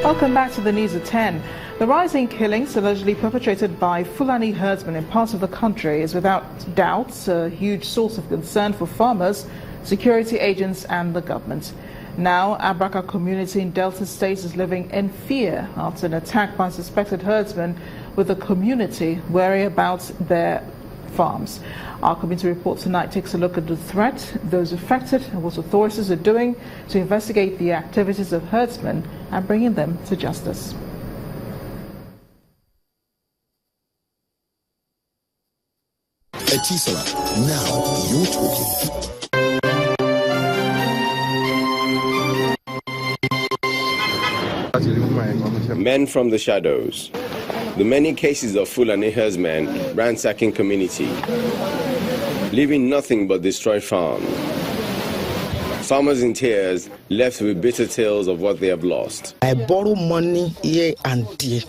Welcome back to the news at 10. The rising killings allegedly perpetrated by Fulani herdsmen in parts of the country is without doubt a huge source of concern for farmers, security agents and the government. Now, Abraka community in Delta State is living in fear after an attack by suspected herdsmen, with the community wary about their farms. Our community report tonight takes a look at the threat, those affected, and what authorities are doing to investigate the activities of herdsmen and bringing them to justice. Etisola, now you're talking. Men from the shadows. The many cases of Fulani herdsmen ransacking community, leaving nothing but destroyed farm. Farmers in tears, left with bitter tales of what they have lost. I borrow money here and there.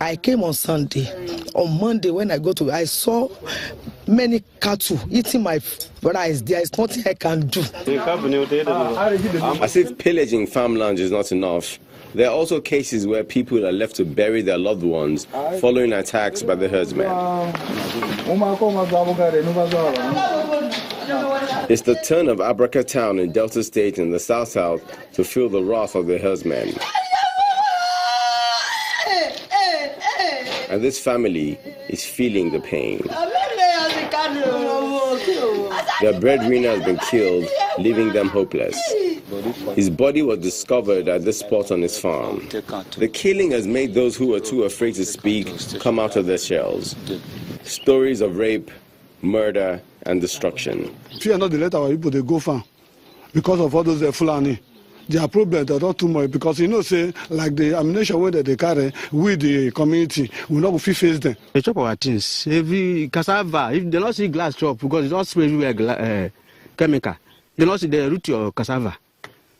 I came on Sunday. On Monday, when I saw many cattle eating my rice. There is nothing I can do. As if pillaging farmland is not enough, there are also cases where people are left to bury their loved ones following attacks by the herdsmen. It's the turn of Abraka town in Delta State in the south-south to feel the wrath of the herdsmen. And this family is feeling the pain. Their breadwinner has been killed, leaving them hopeless. His body was discovered at this spot on his farm. The killing has made those who were too afraid to speak come out of their shells. Stories of rape, murder, and destruction. Fear not to let our people they go far because of all those Fulani. Their problem are not too much because say like the ammunition way that they carry with the community, we not face them. They chop our things. Every cassava, if they not see glass chop because it's not spray everywhere chemical. They not see the root of cassava.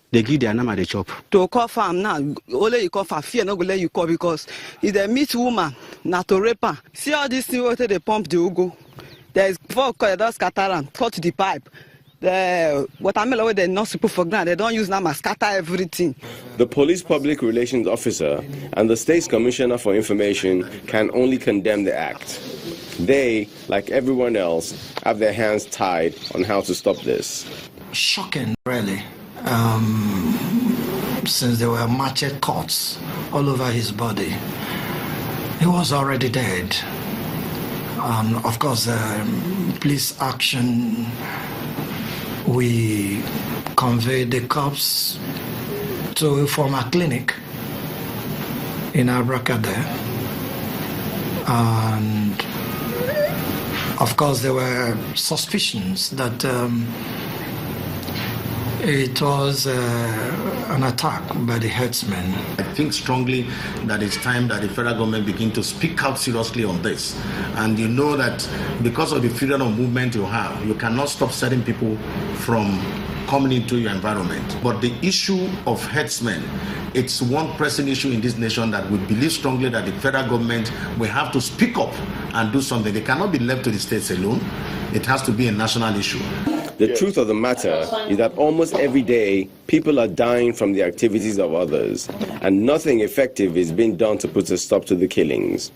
They give their number they chop. To call farm now, only you call for fear not go let you call because if they meet woman, not to rape her. See all this thing water they pump the ugo. There is four corridors scatter and cut the pipe. The watermelon they not people for granted. They don't use now scatter everything. The police public relations officer and the state's commissioner for information can only condemn the act. They, like everyone else, have their hands tied on how to stop this. Shocking, really. Since there were machete cuts all over his body, he was already dead. Of course, police action. We conveyed the corpse to a former clinic in Abraka there. And of course there were suspicions that it was an attack by the herdsmen. I think strongly that it's time that the federal government begin to speak out seriously on this. And you know that because of the freedom of movement you have, you cannot stop certain people from coming into your environment. But the issue of herdsmen, it's one pressing issue in this nation that we believe strongly that the federal government will have to speak up and do something. They cannot be left to the states alone. It has to be a national issue. The truth of the matter is that almost every day, people are dying from the activities of others, and nothing effective is being done to put a stop to the killings.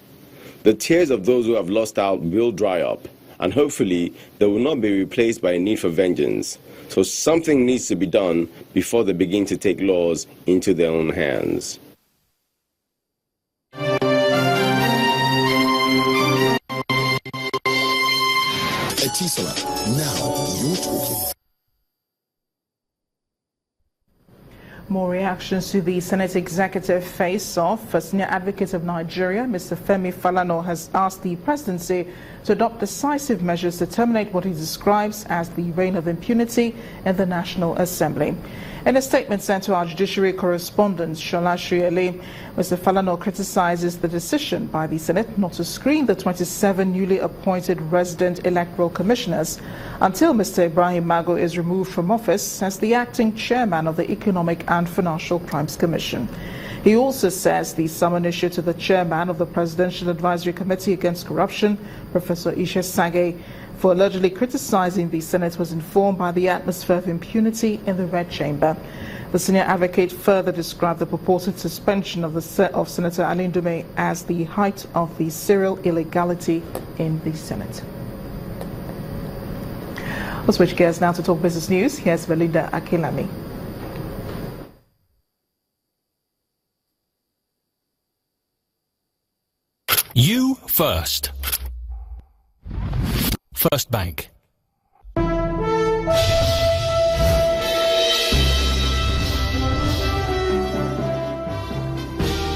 The tears of those who have lost out will dry up, and hopefully they will not be replaced by a need for vengeance. So something needs to be done before they begin to take laws into their own hands. Etisola, now you're talking. More reactions to the Senate Executive face-off. A senior advocate of Nigeria, Mr. Femi Falana, has asked the presidency to adopt decisive measures to terminate what he describes as the reign of impunity in the National Assembly. In a statement sent to our judiciary correspondent, Shola Shrieli, Mr. Falana criticizes the decision by the Senate not to screen the 27 newly appointed resident electoral commissioners until Mr. Ibrahim Mago is removed from office as the acting chairman of the Economic and Financial Crimes Commission. He also says the summon issued to the chairman of the Presidential Advisory Committee Against Corruption, Professor Ishe Sage, for allegedly criticizing the Senate was informed by the atmosphere of impunity in the Red Chamber. The senior advocate further described the purported suspension of Senator Alindume as the height of the serial illegality in the Senate. We'll switch gears now to talk business news. Here's Belinda Akilami. You first. First Bank.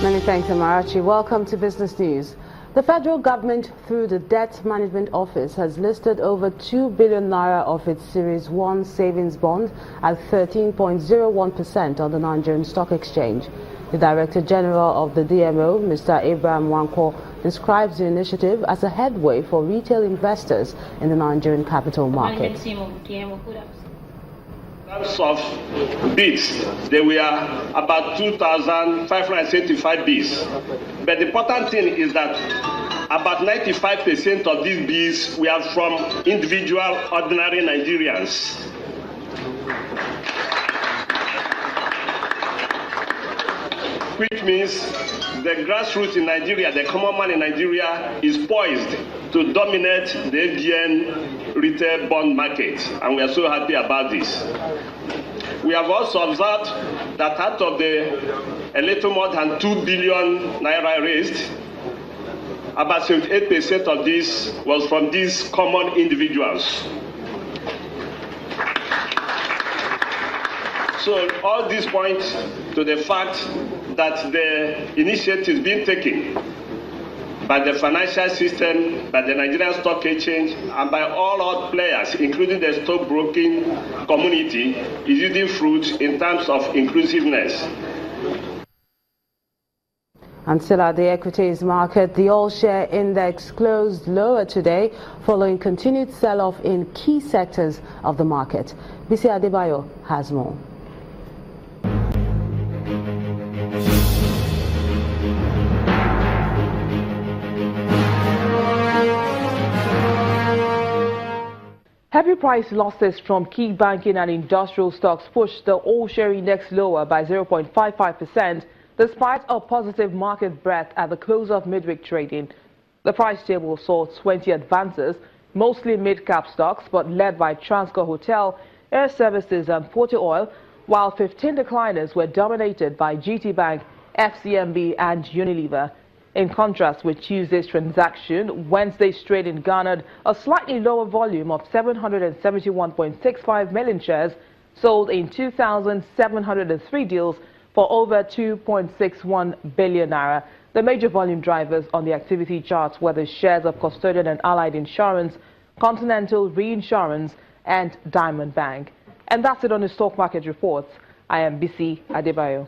Many thanks, Amarachi. Welcome to Business News. The federal government, through the Debt Management Office, has listed over 2 billion naira of its Series 1 savings bond at 13.01% on the Nigerian Stock Exchange. The Director General of the DMO, Mr. Abraham Wanko, describes the initiative as a headway for retail investors in the Nigerian capital market. Of bids, there were about 2,575 bids. But the important thing is that about 95% of these bids were from individual, ordinary Nigerians. Which means the grassroots in Nigeria, the common man in Nigeria, is poised to dominate the FGN retail bond market, and we are so happy about this. We have also observed that out of a little more than 2 billion naira raised, about 78% of this was from these common individuals. So all this points to the fact that the initiative being taken by the financial system, by the Nigerian Stock Exchange, and by all other players, including the stockbroking community, is yielding fruit in terms of inclusiveness. And still at the equities market, the all-share index closed lower today following continued sell-off in key sectors of the market. Bisi Adebayo has more. Heavy price losses from key banking and industrial stocks pushed the all-share index lower by 0.55%, despite a positive market breadth at the close of midweek trading. The price table saw 20 advances, mostly mid-cap stocks, but led by Transcorp Hotel, Air Services and Porter Oil, while 15 decliners were dominated by GT Bank, FCMB and Unilever. In contrast with Tuesday's transaction, Wednesday's trading garnered a slightly lower volume of 771.65 million shares, sold in 2,703 deals for over 2.61 billion naira. The major volume drivers on the activity charts were the shares of Custodian and Allied Insurance, Continental Reinsurance and Diamond Bank. And that's it on the stock market reports. I am Bisi Adebayo.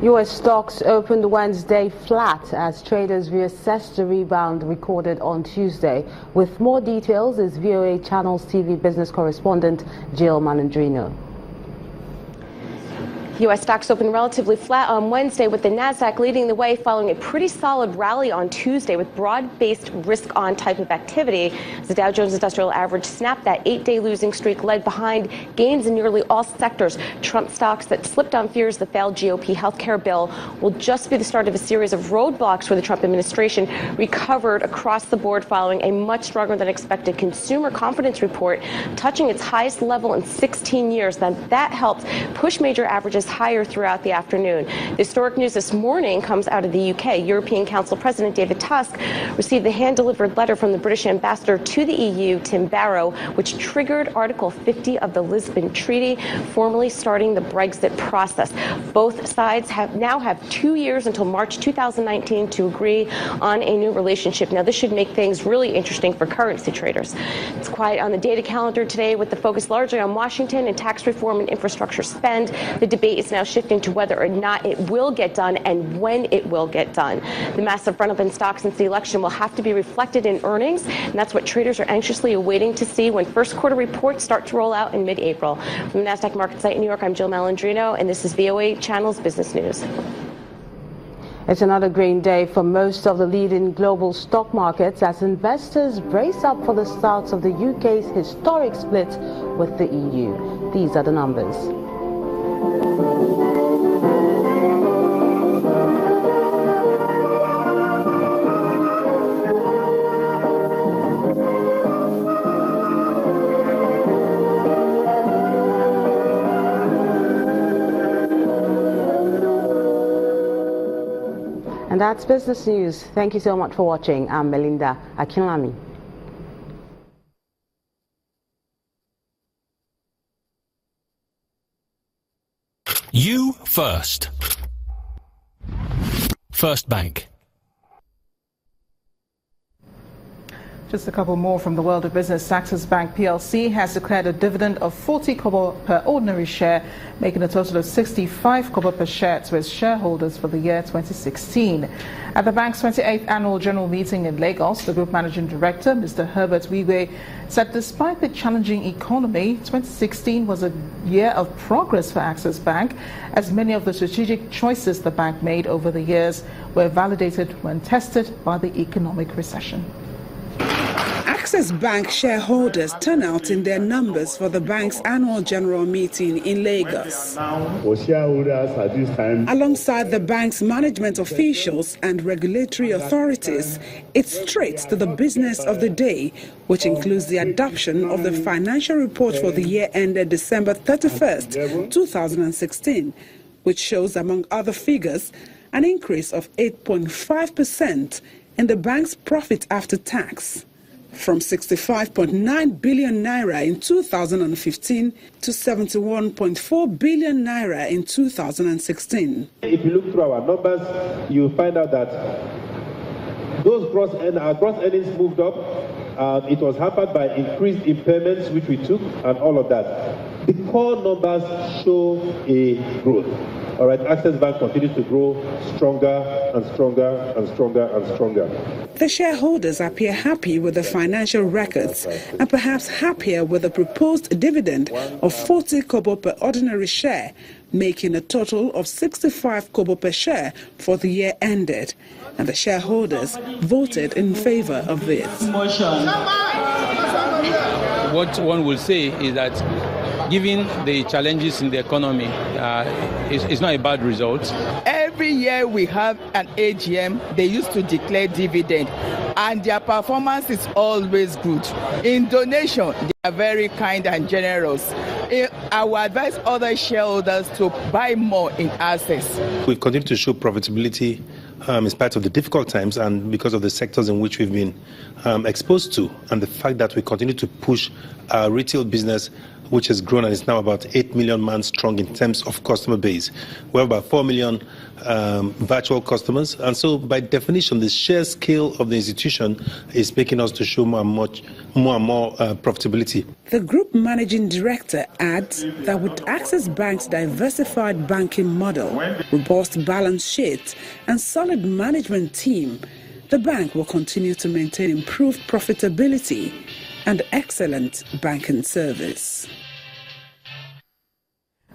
U.S. stocks opened Wednesday flat as traders reassessed the rebound recorded on Tuesday. With more details is VOA Channels TV business correspondent Jill Manandrino. U.S. stocks opened relatively flat on Wednesday, with the NASDAQ leading the way following a pretty solid rally on Tuesday with broad-based risk-on type of activity. As the Dow Jones Industrial Average snapped that 8-day losing streak, led behind gains in nearly all sectors. Trump stocks that slipped on fears the failed GOP healthcare bill will just be the start of a series of roadblocks for the Trump administration, recovered across the board following a much stronger than expected consumer confidence report, touching its highest level in 16 years. That helped push major averages higher throughout the afternoon. The historic news this morning comes out of the UK. European Council President David Tusk received the hand-delivered letter from the British ambassador to the EU, Tim Barrow, which triggered Article 50 of the Lisbon Treaty, formally starting the Brexit process. Both sides now have 2 years until March 2019 to agree on a new relationship. Now, this should make things really interesting for currency traders. It's quiet on the data calendar today, with the focus largely on Washington and tax reform and infrastructure spend. The debate is now shifting to whether or not it will get done and when it will get done. The massive run-up in stocks since the election will have to be reflected in earnings, and that's what traders are anxiously awaiting to see when first quarter reports start to roll out in mid-April. From the NASDAQ market site in New York, I'm Jill Malandrino, and this is VOA Channels Business News. It's another green day for most of the leading global stock markets as investors brace up for the start of the UK's historic split with the EU. These are the numbers. And that's Business News. Thank you so much for watching. I'm Melinda Akinlami. You first. First Bank. Just a couple more from the world of business. Access Bank PLC has declared a dividend of 40 kobo per ordinary share, making a total of 65 kobo per share to its shareholders for the year 2016. At the bank's 28th annual general meeting in Lagos, the group managing director, Mr. Herbert Wiwe, said despite the challenging economy, 2016 was a year of progress for Access Bank, as many of the strategic choices the bank made over the years were validated when tested by the economic recession. Access Bank shareholders turn out in their numbers for the bank's annual general meeting in Lagos. Alongside the bank's management officials and regulatory authorities, it's straight to the business of the day, which includes the adoption of the financial report for the year ended December 31st, 2016, which shows, among other figures, an increase of 8.5% in the bank's profit after tax, from 65.9 billion naira in 2015 to 71.4 billion naira in 2016. If you look through our numbers, you'll find out that our gross earnings moved up. It was hampered by increased impairments, which we took, and all of that. The core numbers show a growth. All right, Access Bank continues to grow stronger and stronger and stronger and stronger. The shareholders appear happy with the financial records and perhaps happier with the proposed dividend of 40 kobo per ordinary share, making a total of 65 kobo per share for the year ended. And the shareholders voted in favor of this. What one will say is that given the challenges in the economy, it's not a bad result. Every year we have an AGM, they used to declare dividend, and their performance is always good. In donation, they are very kind and generous. I will advise other shareholders to buy more in Access. We've continued to show profitability in spite of the difficult times and because of the sectors in which we've been exposed to, and the fact that we continue to push our retail business, which has grown and is now about 8 million man strong in terms of customer base. We have about 4 million virtual customers, and so by definition, the sheer scale of the institution is making us to show more and more profitability. The group managing director adds that with Access Bank's diversified banking model, robust balance sheet, and solid management team, the bank will continue to maintain improved profitability and excellent banking service.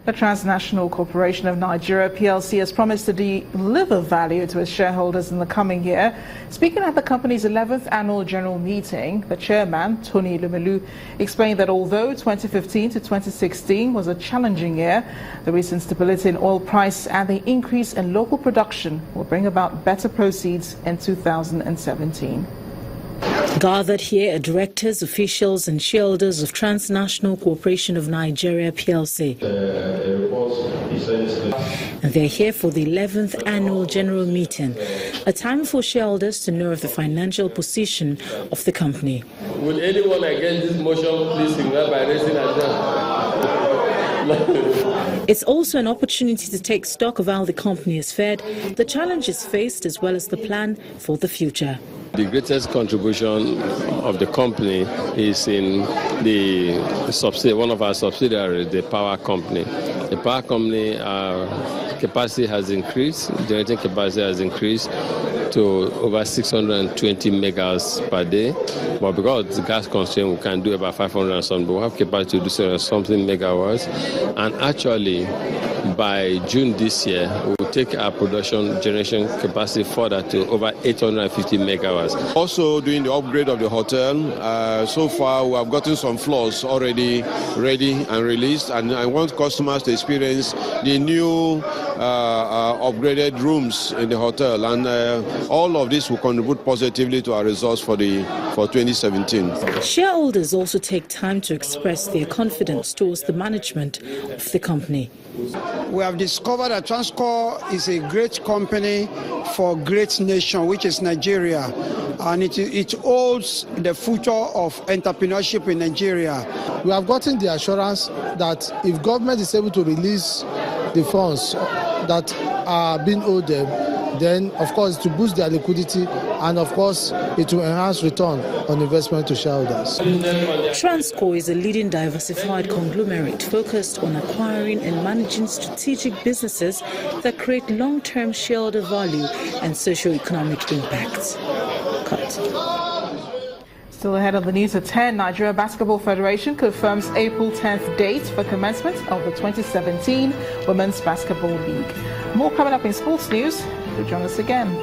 The Transnational Corporation of Nigeria PLC has promised to deliver value to its shareholders in the coming year. Speaking at the company's 11th annual general meeting, the chairman, Tony Lumelu, explained that although 2015 to 2016 was a challenging year, the recent stability in oil price and the increase in local production will bring about better proceeds in 2017. Gathered here are directors, officials and shareholders of Transnational Corporation of Nigeria PLC. And they're here for the 11th annual general meeting, a time for shareholders to know of the financial position of the company. Will anyone against this motion please signal by raising their hand? It's also an opportunity to take stock of how the company has fared, the challenges faced, as well as the plan for the future. The greatest contribution of the company is in one of our subsidiaries, the power company. The power company capacity has increased, generating capacity has increased to over 620 megas per day. But because of the gas constraint, we can do about 500 and something, but we have capacity to do something megawatts. And actually, by June this year, we will take our production generation capacity further to over 850 megawatts. Also doing the upgrade of the hotel. So far, we have gotten some floors already ready and released, and I want customers to experience the new upgraded rooms in the hotel, and all of this will contribute positively to our results for 2017. Shareholders also take time to express their confidence towards the management of the company. We have discovered that Transcorp is a great company for a great nation, which is Nigeria, and it holds the future of entrepreneurship in Nigeria. We have gotten the assurance that if government is able to release the funds that are being owed them, then of course to boost their liquidity, and of course it will enhance return on investment to shareholders. Transcorp is a leading diversified conglomerate focused on acquiring and managing strategic businesses that create long-term shareholder value and socio-economic impact. Still ahead of the news at 10, Nigeria Basketball Federation confirms April 10th date for commencement of the 2017 Women's Basketball League. More coming up in sports news. Join us again.